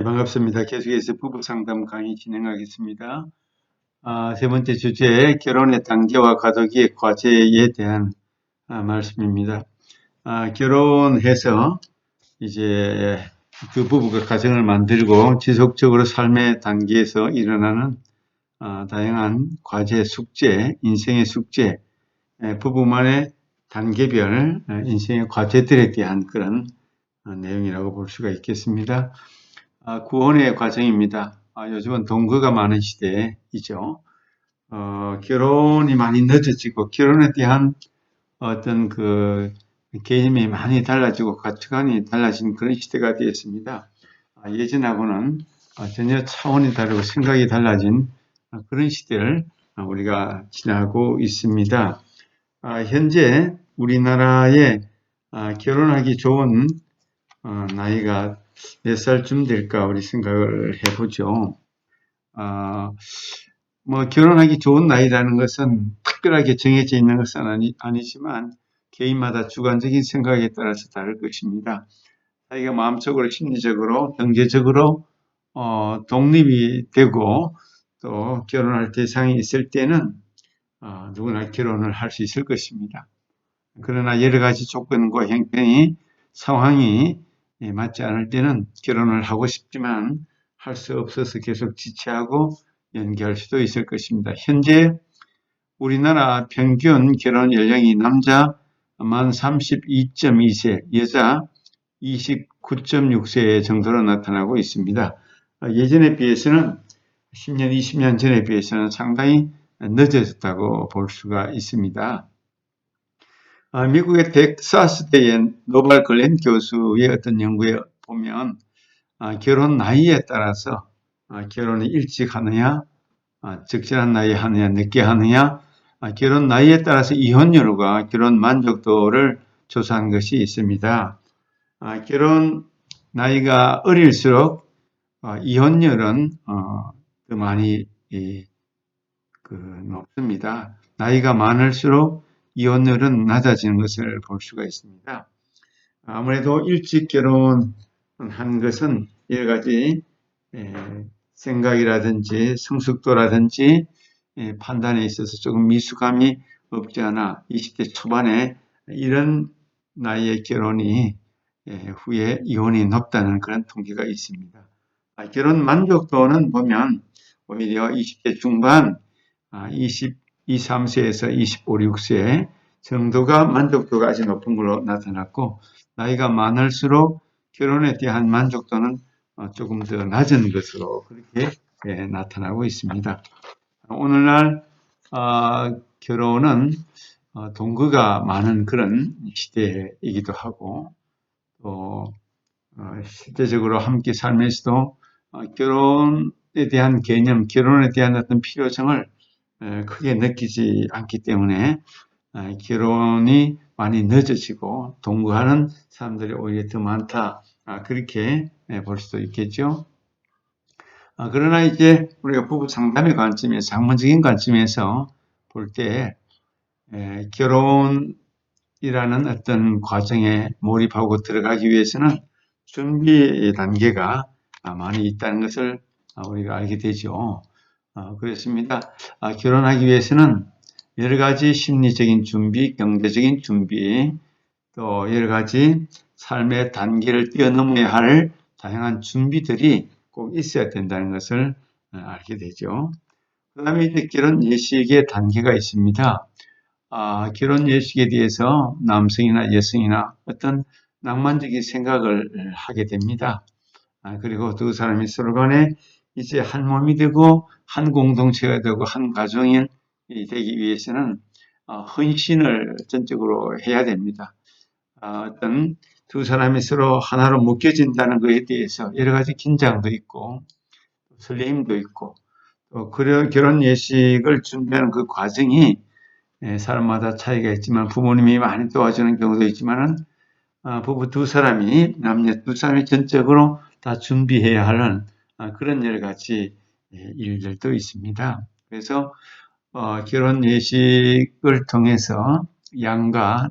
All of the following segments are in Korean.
네, 반갑습니다. 계속해서 부부 상담 강의 진행하겠습니다. 세 번째 주제, 결혼의 단계와 가족의 과제에 대한 말씀입니다. 결혼해서 이제 그 부부가 가정을 만들고 지속적으로 삶의 단계에서 일어나는 다양한 과제, 숙제, 인생의 숙제, 부부만의 단계별 인생의 과제들에 대한 그런 내용이라고 볼 수가 있겠습니다. 구원의 과정입니다. 요즘은 동거가 많은 시대이죠. 결혼이 많이 늦어지고 결혼에 대한 어떤 그 개념이 많이 달라지고 가치관이 달라진 그런 시대가 되었습니다. 예전하고는 전혀 차원이 다르고 생각이 달라진 그런 시대를 우리가 지나고 있습니다. 현재 우리나라에 결혼하기 좋은 나이가 몇 살쯤 될까 우리 생각을 해보죠. 아, 뭐 결혼하기 좋은 나이라는 것은 특별하게 정해져 있는 것은 아니지만 개인마다 주관적인 생각에 따라서 다를 것입니다. 자기가 마음적으로, 심리적으로, 경제적으로 독립이 되고 또 결혼할 대상이 있을 때는 누구나 결혼을 할 수 있을 것입니다. 그러나 여러 가지 조건과 형편이 상황이 맞지 않을 때는 결혼을 하고 싶지만 할 수 없어서 계속 지체하고 연기할 수도 있을 것입니다. 현재 우리나라 평균 결혼 연령이 남자 만 32.2세, 여자 29.6세 정도로 나타나고 있습니다. 예전에 비해서는 10년, 20년 전에 비해서는 상당히 늦어졌다고 볼 수가 있습니다. 미국의 텍사스대의 노발 글렌 교수의 어떤 연구에 보면 결혼 나이에 따라서 결혼을 일찍 하느냐, 적절한 나이에 하느냐, 늦게 하느냐, 결혼 나이에 따라서 이혼율과 결혼 만족도를 조사한 것이 있습니다. 결혼 나이가 어릴수록 이혼율은 더 많이 높습니다. 나이가 많을수록 이혼율은 낮아지는 것을 볼 수가 있습니다. 아무래도 일찍 결혼한 것은 여러 가지 생각이라든지 성숙도라든지 판단에 있어서 조금 미숙함이 없지 않아 20대 초반에 이런 나이의 결혼이 후에 이혼이 높다는 그런 통계가 있습니다. 결혼 만족도는 보면 오히려 20대 중반, 23세에서 25, 6세 정도가 만족도가 아주 높은 걸로 나타났고 나이가 많을수록 결혼에 대한 만족도는 조금 더 낮은 것으로 그렇게 나타나고 있습니다. 오늘날 결혼은 동거가 많은 그런 시대이기도 하고 또 실제적으로 함께 살면서도 결혼에 대한 개념, 결혼에 대한 어떤 필요성을 크게 느끼지 않기 때문에 결혼이 많이 늦어지고 동거하는 사람들이 오히려 더 많다. 그렇게 볼 수도 있겠죠. 그러나 이제 우리가 부부 상담의 관점에서, 학문적인 관점에서 볼 때 결혼이라는 어떤 과정에 몰입하고 들어가기 위해서는 준비 단계가 많이 있다는 것을 우리가 알게 되죠. 그렇습니다. 결혼하기 위해서는 여러 가지 심리적인 준비, 경제적인 준비, 또 여러 가지 삶의 단계를 뛰어넘어야 할 다양한 준비들이 꼭 있어야 된다는 것을 알게 되죠. 그 다음에 이제 결혼 예식의 단계가 있습니다. 결혼 예식에 대해서 남성이나 여성이나 어떤 낭만적인 생각을 하게 됩니다. 그리고 두 사람이 서로 간에 이제 한 몸이 되고 한 공동체가 되고 한 가정이 되기 위해서는 헌신을 전적으로 해야 됩니다. 어떤 두 사람이 서로 하나로 묶여진다는 것에 대해서 여러 가지 긴장도 있고 설레임도 있고 또 결혼 예식을 준비하는 그 과정이 사람마다 차이가 있지만 부모님이 많이 도와주는 경우도 있지만은 부부 두 사람이 남녀 두 사람이 전적으로 다 준비해야 하는 그런 여러 가지 일들도 있습니다. 그래서 결혼 예식을 통해서 양가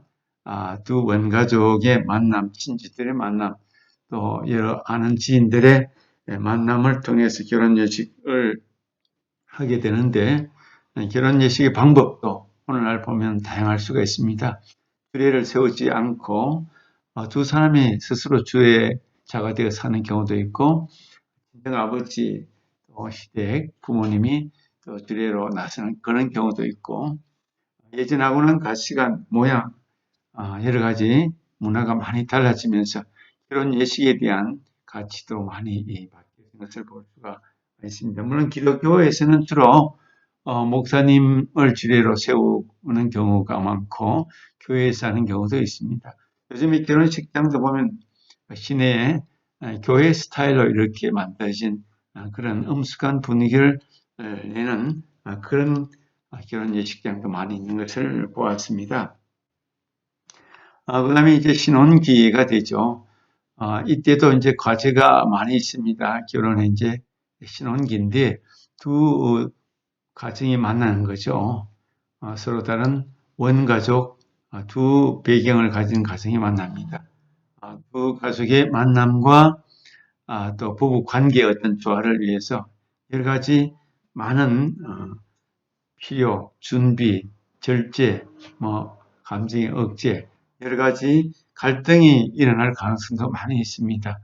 두 원가족의 만남, 친지들의 만남, 또 여러 아는 지인들의 만남을 통해서 결혼 예식을 하게 되는데, 결혼 예식의 방법도 오늘날 보면 다양할 수가 있습니다. 주례를 세우지 않고 두 사람이 스스로 주례자가 되어 사는 경우도 있고, 친정 아버지 시댁 부모님이 또 주례로 나서는 그런 경우도 있고, 예전하고는 가치관, 모양, 여러 가지 문화가 많이 달라지면서 결혼 예식에 대한 가치도 많이 바뀌는 것을 볼 수가 있습니다. 물론 기독교에서는 주로 목사님을 주례로 세우는 경우가 많고 교회에서 하는 경우도 있습니다. 요즘에 결혼식장도 보면 시내에 교회 스타일로 이렇게 만들어진 그런 엄숙한 분위기를 내는 그런 결혼 예식장도 많이 있는 것을 보았습니다. 그다음에 이제 신혼기가 되죠. 이때도 이제 과제가 많이 있습니다. 결혼에 이제 신혼기인데 두 가정이 만나는 거죠. 서로 다른 원가족 두 배경을 가진 가정이 만납니다. 두 가족의 만남과 또 부부 관계의 어떤 조화를 위해서 여러 가지 많은 필요, 준비, 절제, 감정의 억제, 여러 가지 갈등이 일어날 가능성도 많이 있습니다.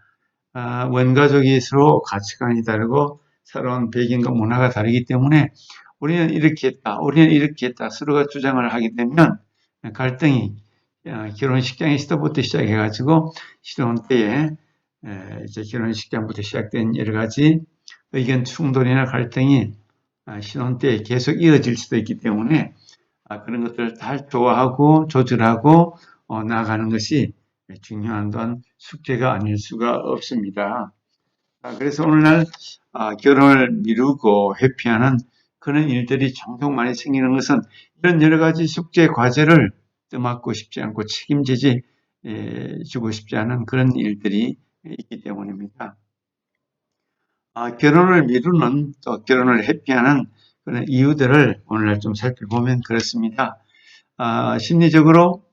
원가족이 서로 가치관이 다르고 서러운 배경과 문화가 다르기 때문에 우리는 이렇게 했다, 우리는 이렇게 했다, 서로가 주장을 하게 되면 갈등이 결혼식장에서부터 시작해가지고 신혼 때에 이제 결혼식장부터 시작된 여러 가지 의견 충돌이나 갈등이 신혼 때에 계속 이어질 수도 있기 때문에 그런 것들을 잘 조화하고 조절하고 나아가는 것이 중요한 또한 숙제가 아닐 수가 없습니다. 그래서 오늘날 결혼을 미루고 회피하는 그런 일들이 종종 많이 생기는 것은 이런 여러 가지 숙제 과제를 떠맡고 싶지 않고 책임지지 주고 싶지 않은 그런 일들이 있기 때문입니다. 결혼을 미루는 또 결혼을 회피하는 그런 이유들을 오늘날 좀 살펴보면 그렇습니다. 심리적으로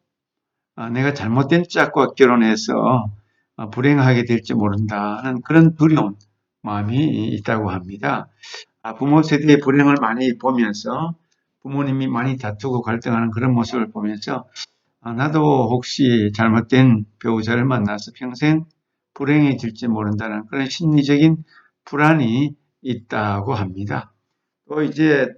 내가 잘못된 짝과 결혼해서 불행하게 될지 모른다는 그런 두려운 마음이 있다고 합니다. 부모 세대의 불행을 많이 보면서 부모님이 많이 다투고 갈등하는 그런 모습을 보면서 나도 혹시 잘못된 배우자를 만나서 평생 불행해질지 모른다는 그런 심리적인 불안이 있다고 합니다. 또 이제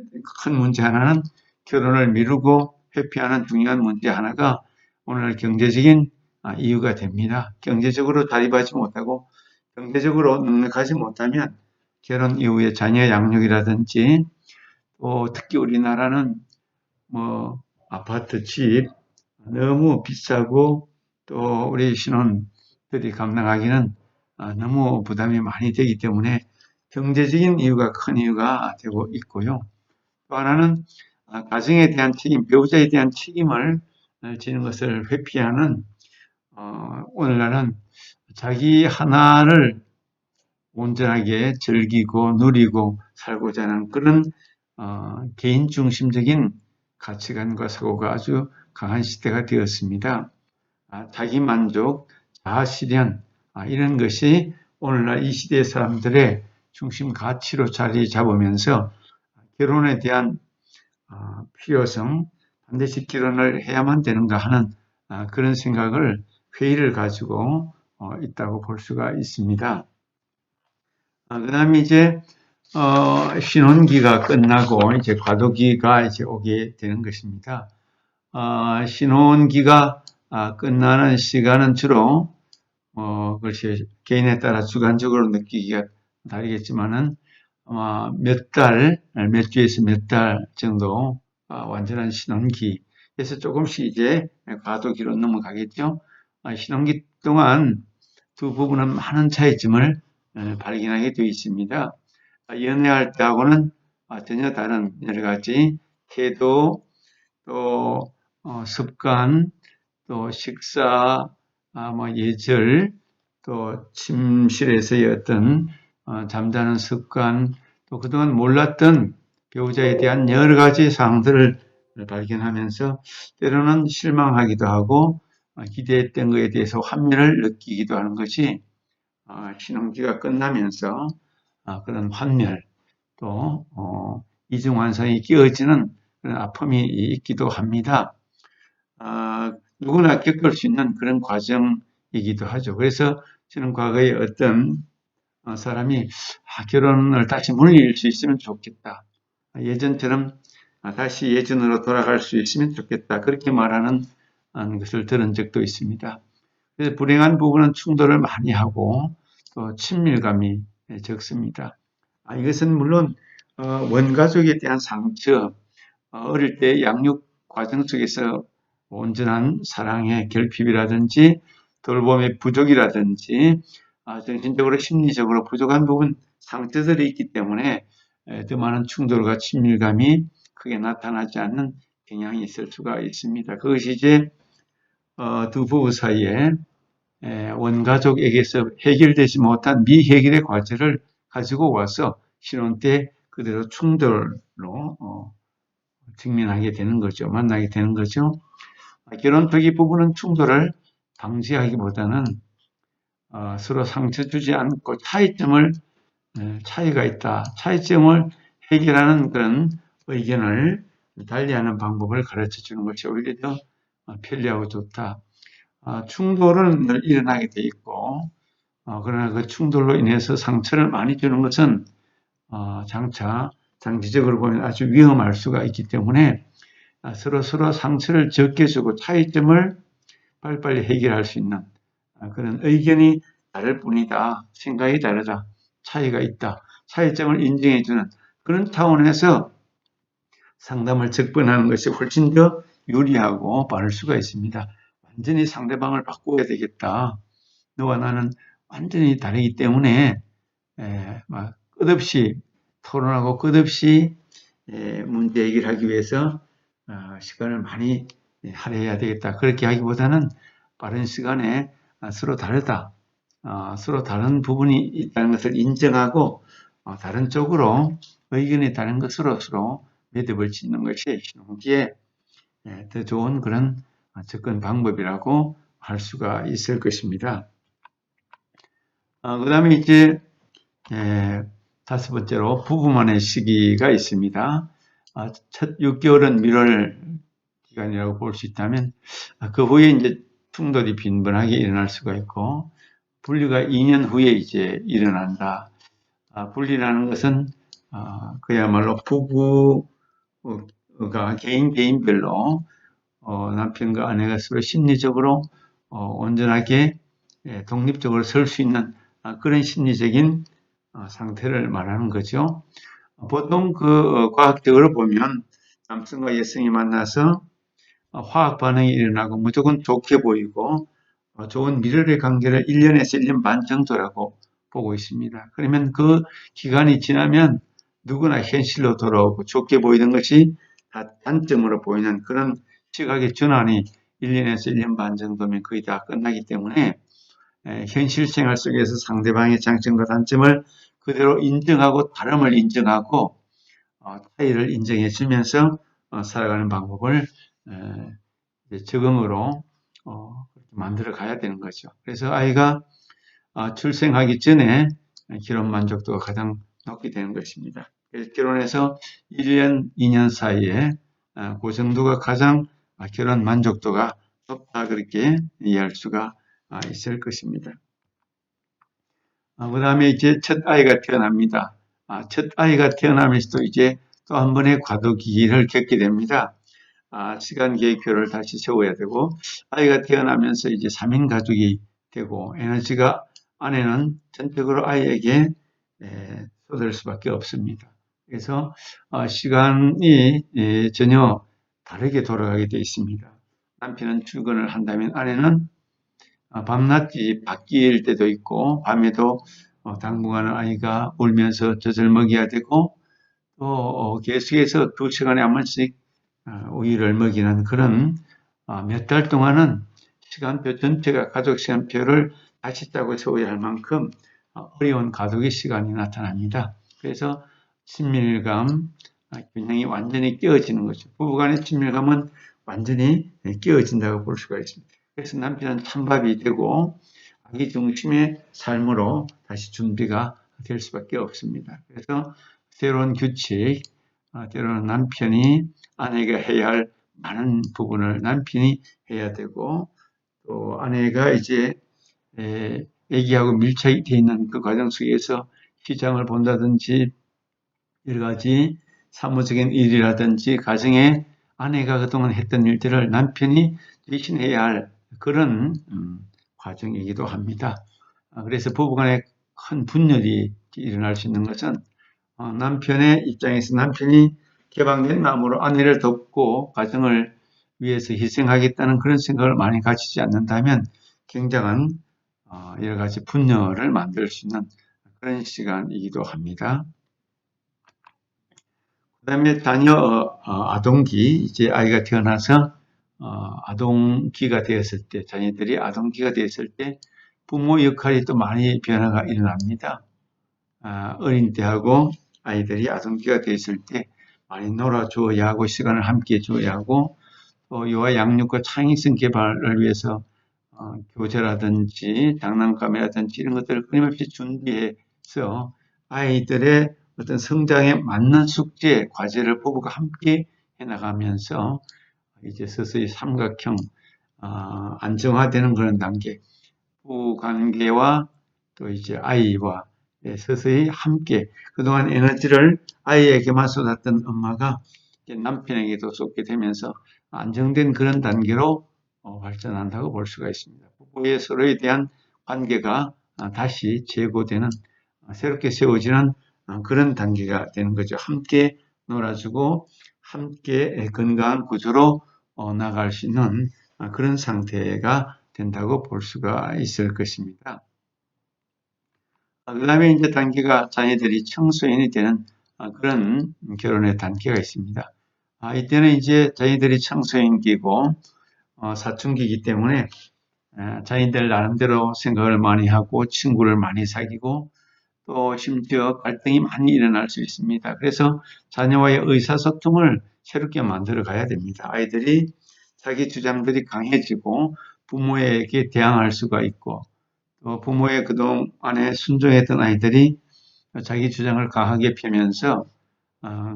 큰 문제 하나는 결혼을 미루고 회피하는 중요한 문제 하나가 오늘 경제적인 이유가 됩니다. 경제적으로 자립하지 못하고 경제적으로 넉넉하지 못하면 결혼 이후에 자녀 양육이라든지 또 특히 우리나라는 아파트, 집 너무 비싸고 또 우리 신혼들이 감당하기는 너무 부담이 많이 되기 때문에 경제적인 이유가 큰 이유가 되고 있고요. 또 하나는 가정에 대한 책임, 배우자에 대한 책임을 지는 것을 회피하는 오늘날은 자기 하나를 온전하게 즐기고 누리고 살고자 하는 그런 개인 중심적인 가치관과 사고가 아주 강한 시대가 되었습니다. 자기 만족, 자아 실현 이런 것이 오늘날 이 시대 사람들의 중심 가치로 자리 잡으면서 결혼에 대한 필요성, 반드시 결혼을 해야만 되는가 하는 그런 생각을 회의를 가지고 있다고 볼 수가 있습니다. 그 다음에 이제 신혼기가 끝나고 이제 과도기가 이제 오게 되는 것입니다. 신혼기가 끝나는 시간은 주로 그것이 개인에 따라 주관적으로 느끼기가 다르겠지만은 아마 몇 주에서 몇 달 정도 완전한 신혼기에서 조금씩 이제 과도기로 넘어가겠죠. 신혼기 동안 두 부부는 많은 차이점을 발견하게 되어 있습니다. 연애할 때하고는 전혀 다른 여러 가지 태도, 또 습관, 또 식사, 예절, 또 침실에서의 어떤 잠자는 습관, 또 그동안 몰랐던 배우자에 대한 여러 가지 사항들을 발견하면서 때로는 실망하기도 하고 기대했던 것에 대해서 환멸을 느끼기도 하는 것이 신혼기가 끝나면서 그런 환멸 또 이중환상이 끼어지는 그런 아픔이 있기도 합니다. 누구나 겪을 수 있는 그런 과정이기도 하죠. 그래서 저는 과거에 어떤 사람이 결혼을 다시 문을 열 수 있으면 좋겠다. 예전처럼 다시 예전으로 돌아갈 수 있으면 좋겠다. 그렇게 말하는 것을 들은 적도 있습니다. 그래서 불행한 부분은 충돌을 많이 하고 또 친밀감이 적습니다. 이것은 물론 원가족에 대한 상처, 어릴 때 양육 과정 속에서 온전한 사랑의 결핍이라든지 돌봄의 부족이라든지 정신적으로 심리적으로 부족한 부분 상처들이 있기 때문에 더 많은 충돌과 친밀감이 크게 나타나지 않는 경향이 있을 수가 있습니다. 그것이 이제 두 부부 사이에 원가족에게서 해결되지 못한 미해결의 과제를 가지고 와서 신혼 때 그대로 충돌로 직면하게 되는 거죠. 만나게 되는 거죠. 결혼 초기 부부는 충돌을 방지하기보다는 서로 상처 주지 않고 차이가 있다. 차이점을 해결하는 그런 의견을 달리하는 방법을 가르쳐 주는 것이 오히려 더 편리하고 좋다. 충돌은 늘 일어나게 돼 있고, 그러나 그 충돌로 인해서 상처를 많이 주는 것은 장차 장기적으로 보면 아주 위험할 수가 있기 때문에 서로 상처를 적게 주고 차이점을 빨리빨리 해결할 수 있는 그런 의견이 다를 뿐이다. 생각이 다르다. 차이가 있다. 차이점을 인정해주는 그런 차원에서 상담을 접근하는 것이 훨씬 더 유리하고 빠를 수가 있습니다. 완전히 상대방을 바꿔야 되겠다. 너와 나는 완전히 다르기 때문에 막 끝없이 토론하고 끝없이 문제 해결을 하기 위해서 시간을 많이 할애해야 되겠다. 그렇게 하기보다는 빠른 시간에 서로 다르다. 서로 다른 부분이 있다는 것을 인정하고 다른 쪽으로 의견이 다른 것으로 서로 매듭을 짓는 것이 신혼기에 더 좋은 그런 접근 방법이라고 할 수가 있을 것입니다. 그 다음에 이제 다섯 번째로 부부만의 시기가 있습니다. 첫 6개월은 밀월 기간이라고 볼 수 있다면 그 후에 이제 충돌이 빈번하게 일어날 수가 있고 분리가 2년 후에 이제 일어난다. 분리라는 것은 그야말로 부부가 개인별로 남편과 아내가 서로 심리적으로 온전하게 독립적으로 설 수 있는 그런 심리적인 상태를 말하는 거죠. 보통 과학적으로 보면 남성과 여성이 만나서 화학 반응이 일어나고 무조건 좋게 보이고 좋은 미래의 관계를 1년에서 1년 반 정도라고 보고 있습니다. 그러면 그 기간이 지나면 누구나 현실로 돌아오고 좋게 보이는 것이 다 단점으로 보이는 그런 시각의 전환이 1년에서 1년 반 정도면 거의 다 끝나기 때문에 현실 생활 속에서 상대방의 장점과 단점을 그대로 인정하고 다름을 인정하고 차이를 인정해 주면서 살아가는 방법을 적응으로 만들어 가야 되는 거죠. 그래서 아이가 출생하기 전에 결혼 만족도가 가장 높게 되는 것입니다. 그래서 결혼해서 1년, 2년 사이에 그 정도가 가장 결혼 만족도가 높다 그렇게 이해할 수가 있을 것입니다. 그 다음에 이제 첫 아이가 태어납니다. 첫 아이가 태어나면서도 이제 또 한 번의 과도기를 겪게 됩니다. 시간 계획표를 다시 세워야 되고 아이가 태어나면서 이제 3인 가족이 되고 에너지가 아내는 전적으로 아이에게 쏟을 수밖에 없습니다. 그래서 시간이 전혀 다르게 돌아가게 되어 있습니다. 남편은 출근을 한다면 아내는 밤낮이 바뀔 때도 있고 밤에도 당분간은 아이가 울면서 젖을 먹여야 되고 또 계속해서 2시간에 한 번씩 우유를 먹이는 그런 몇 달 동안은 시간표 전체가 가족 시간표를 다시 짜고 세워야 할 만큼 어려운 가족의 시간이 나타납니다. 그래서 친밀감, 균형이 완전히 깨어지는 거죠. 부부간의 친밀감은 완전히 깨어진다고 볼 수가 있습니다. 그래서 남편은 찬밥이 되고 자기 중심의 삶으로 다시 준비가 될 수밖에 없습니다. 그래서 새로운 규칙, 때로는 남편이 아내가 해야 할 많은 부분을 남편이 해야 되고, 또 아내가 이제 아기하고 밀착이 되어 있는 그 과정 속에서 시장을 본다든지 여러 가지 사무적인 일이라든지 가정에 아내가 그동안 했던 일들을 남편이 대신해야 할 그런 과정이기도 합니다. 그래서 부부간에 큰 분열이 일어날 수 있는 것은 남편의 입장에서 남편이 개방된 마음으로 아내를 돕고 가정을 위해서 희생하겠다는 그런 생각을 많이 가지지 않는다면 굉장한 여러 가지 분열을 만들 수 있는 그런 시간이기도 합니다. 그 다음에 자녀 아동기, 이제 아이가 태어나서 아동기가 되었을 때, 자녀들이 아동기가 되었을 때 부모 역할이 또 많이 변화가 일어납니다. 어린 때하고 아이들이 아동기가 되었을 때 많이 놀아줘야 하고 시간을 함께 줘야 하고 또 유아 양육과 창의성 개발을 위해서 교재라든지 장난감이라든지 이런 것들을 끊임없이 준비해서 아이들의 어떤 성장에 맞는 숙제, 과제를 부부가 함께 해나가면서 이제 서서히 삼각형 안정화되는 그런 단계, 부부 관계와 또 이제 아이와 서서히 함께 그동안 에너지를 아이에게만 쏟았던 엄마가 이제 남편에게도 쏟게 되면서 안정된 그런 단계로 발전한다고 볼 수가 있습니다. 부부의 서로에 대한 관계가 다시 재고되는 새롭게 세워지는 그런 단계가 되는 거죠. 함께 놀아주고 함께 건강한 구조로 나갈 수 있는 그런 상태가 된다고 볼 수가 있을 것입니다. 그 다음에 이제 단계가 자녀들이 청소년이 되는 그런 결혼의 단계가 있습니다. 이때는 이제 자녀들이 청소년기고 사춘기이기 때문에 자녀들 나름대로 생각을 많이 하고 친구를 많이 사귀고 또 심지어 갈등이 많이 일어날 수 있습니다. 그래서 자녀와의 의사소통을 새롭게 만들어 가야 됩니다. 아이들이 자기 주장들이 강해지고 부모에게 대항할 수가 있고 또 부모의 그동안에 순종했던 아이들이 자기 주장을 강하게 펴면서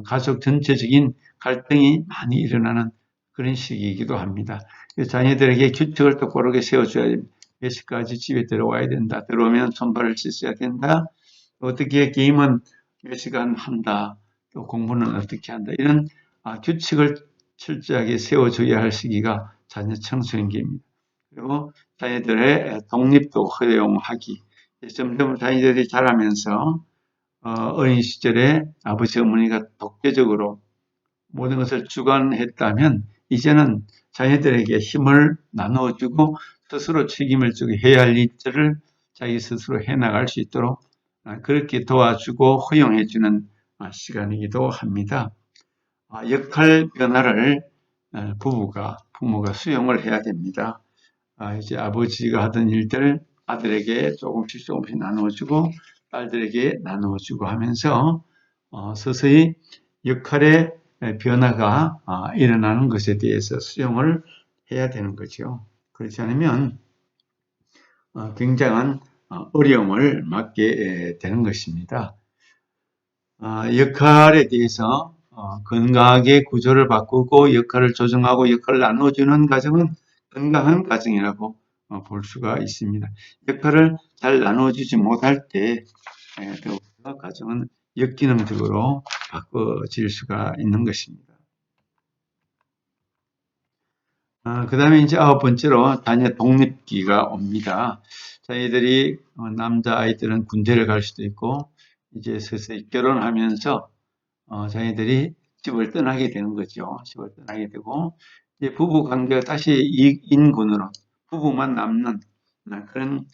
가족 전체적인 갈등이 많이 일어나는 그런 시기이기도 합니다. 자녀들에게 규칙을 똑바르게 세워줘야 됩니다. 몇 시까지 집에 들어와야 된다. 들어오면 손발을 씻어야 된다. 어떻게 게임은 몇 시간 한다. 또 공부는 어떻게 한다. 이런 규칙을 철저하게 세워줘야 할 시기가 자녀 청소년기입니다. 그리고 자녀들의 독립도 허용하기. 점점 자녀들이 자라면서 어린 시절에 아버지 어머니가 독재적으로 모든 것을 주관했다면 이제는 자녀들에게 힘을 나누어주고 스스로 책임을 지고 해야 할 일들을 자기 스스로 해나갈 수 있도록 그렇게 도와주고 허용해주는 시간이기도 합니다. 역할 변화를 부모가 수용을 해야 됩니다. 이제 아버지가 하던 일들 아들에게 조금씩 나누어주고 딸들에게 나누어주고 하면서 서서히 역할의 변화가 일어나는 것에 대해서 수용을 해야 되는 거죠. 그렇지 않으면 굉장한 어려움을 맞게 되는 것입니다. 역할에 대해서 건강하게 구조를 바꾸고 역할을 조정하고 역할을 나눠주는 과정은 건강한 과정이라고 볼 수가 있습니다. 역할을 잘 나눠주지 못할 때 가정은 역기능적으로 바꿔질 수가 있는 것입니다. 그 다음에 이제 9번째로 자녀 독립기가 옵니다. 자녀들이 남자아이들은 군대를 갈 수도 있고 이제 서서히 결혼하면서 자녀들이 집을 떠나게 되는 거죠. 집을 떠나게 되고 이제 부부 관계가 다시 인군으로 부부만 남는 그런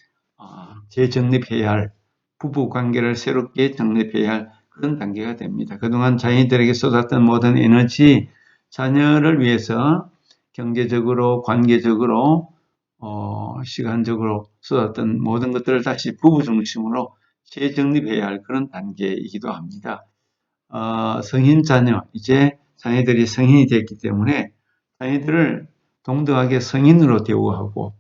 재정립해야 할 부부 관계를 새롭게 정립해야 할 그런 단계가 됩니다. 그동안 자녀들에게 쏟았던 모든 에너지 자녀를 위해서 경제적으로 관계적으로 시간적으로 쏟았던 모든 것들을 다시 부부 중심으로 재정립해야 할 그런 단계이기도 합니다. 성인 자녀, 이제 자녀들이 성인이 됐기 때문에 자녀들을 동등하게 성인으로 대우하고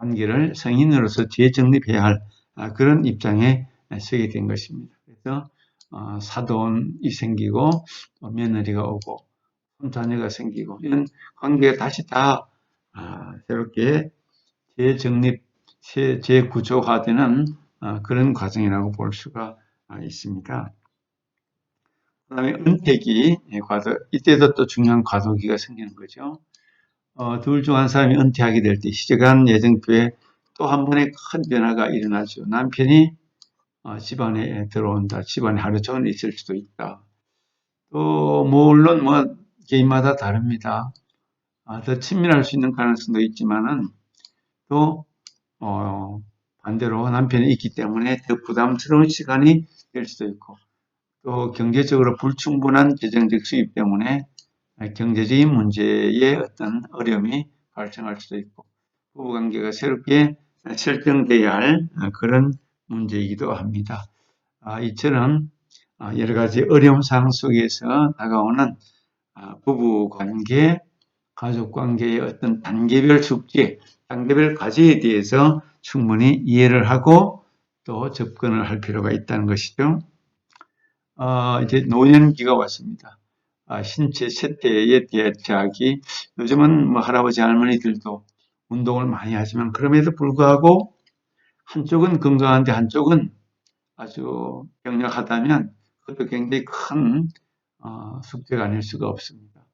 관계를 성인으로서 재정립해야 할 그런 입장에 서게 된 것입니다. 그래서 사돈이 생기고 또 며느리가 오고 자녀가 생기고 이런 관계가 다시 다 새롭게 재정립, 재구조화되는 그런 과정이라고 볼 수가 있습니다. 그 다음에 은퇴기 과도, 이때도 또 중요한 과도기가 생기는 거죠. 둘 중 한 사람이 은퇴하게 될 때 시작한 예정표에 또 한 번의 큰 변화가 일어나죠. 남편이 집안에 들어온다. 집안에 하루 종일 있을 수도 있다. 또 물론 개인마다 다릅니다. 더 친밀할 수 있는 가능성도 있지만은 또 반대로 남편이 있기 때문에 더 부담스러운 시간이 될 수도 있고 또 경제적으로 불충분한 재정적 수입 때문에 경제적인 문제에 어떤 어려움이 발생할 수도 있고 부부관계가 새롭게 설정돼야 할 그런 문제이기도 합니다. 이처럼 여러 가지 어려운 상황 속에서 다가오는 부부관계, 가족관계의 어떤 단계별 숙제, 단계별 과제에 대해서 충분히 이해를 하고 또 접근을 할 필요가 있다는 것이죠. 이제 노년기가 왔습니다. 신체 세태에 대처하기, 요즘은 뭐 할아버지 할머니들도 운동을 많이 하지만 그럼에도 불구하고 한쪽은 건강한데 한쪽은 아주 병약하다면 그것도 굉장히 큰 숙제가 아닐 수가 없습니다.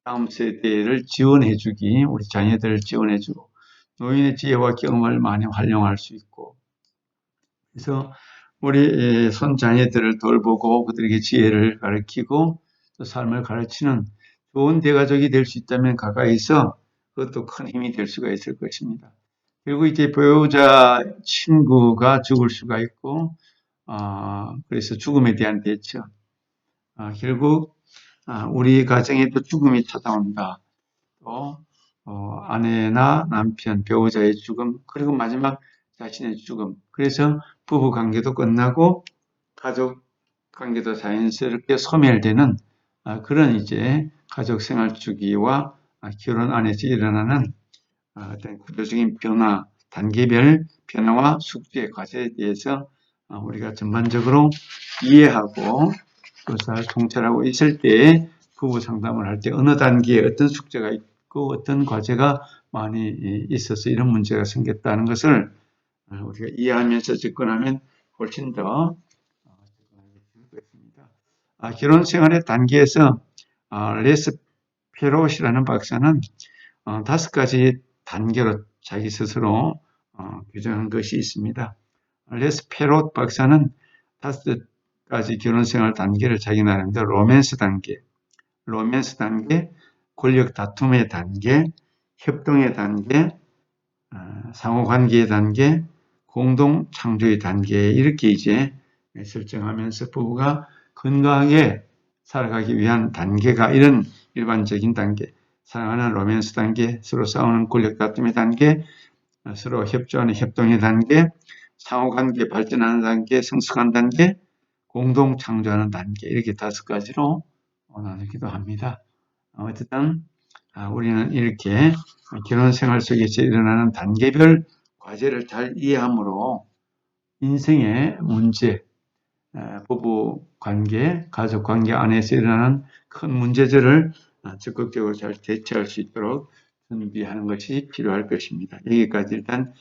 다음 세대를 지원해주기, 우리 자녀들을 지원해주고 노인의 지혜와 경험을 많이 활용할 수 있고 그래서 우리 손자녀들을 돌보고 그들에게 지혜를 가르치고 또 삶을 가르치는 좋은 대가족이 될 수 있다면 가까이서 그것도 큰 힘이 될 수가 있을 것입니다. 그리고 이제 배우자 친구가 죽을 수가 있고 그래서 죽음에 대한 대처 결국 우리 가정에 또 죽음이 찾아온다. 또 아내나 남편, 배우자의 죽음 그리고 마지막 자신의 죽음 그래서 부부 관계도 끝나고 가족 관계도 자연스럽게 소멸되는 그런 이제 가족 생활 주기와 결혼 안에서 일어나는 어떤 구조적인 변화, 단계별 변화와 숙제, 과제에 대해서 우리가 전반적으로 이해하고 또 잘 통찰하고 있을 때 부부 상담을 할 때 어느 단계에 어떤 숙제가 있고 어떤 과제가 많이 있어서 이런 문제가 생겼다는 것을 우리가 이해하면서 접근하면 훨씬 더 있습니다. 결혼 생활의 단계에서 레스 페롯이라는 박사는 5가지 단계로 자기 스스로 규정한 것이 있습니다. 레스 페롯 박사는 5가지 결혼 생활 단계를 자기 나름대로 로맨스 단계, 권력 다툼의 단계, 협동의 단계, 상호관계의 단계, 공동 창조의 단계 이렇게 이제 설정하면서 부부가 건강하게 살아가기 위한 단계가 이런 일반적인 단계, 사랑하는 로맨스 단계, 서로 싸우는 권력 다툼의 단계, 서로 협조하는 협동의 단계, 상호관계 발전하는 단계, 성숙한 단계, 공동 창조하는 단계 이렇게 5가지로 나누기도 합니다. 어쨌든 우리는 이렇게 결혼 생활 속에서 일어나는 단계별 과제를 잘 이해함으로 인생의 문제, 부부 관계, 가족 관계 안에서 일어나는 큰 문제들을 적극적으로 잘 대처할 수 있도록 준비하는 것이 필요할 것입니다. 여기까지 일단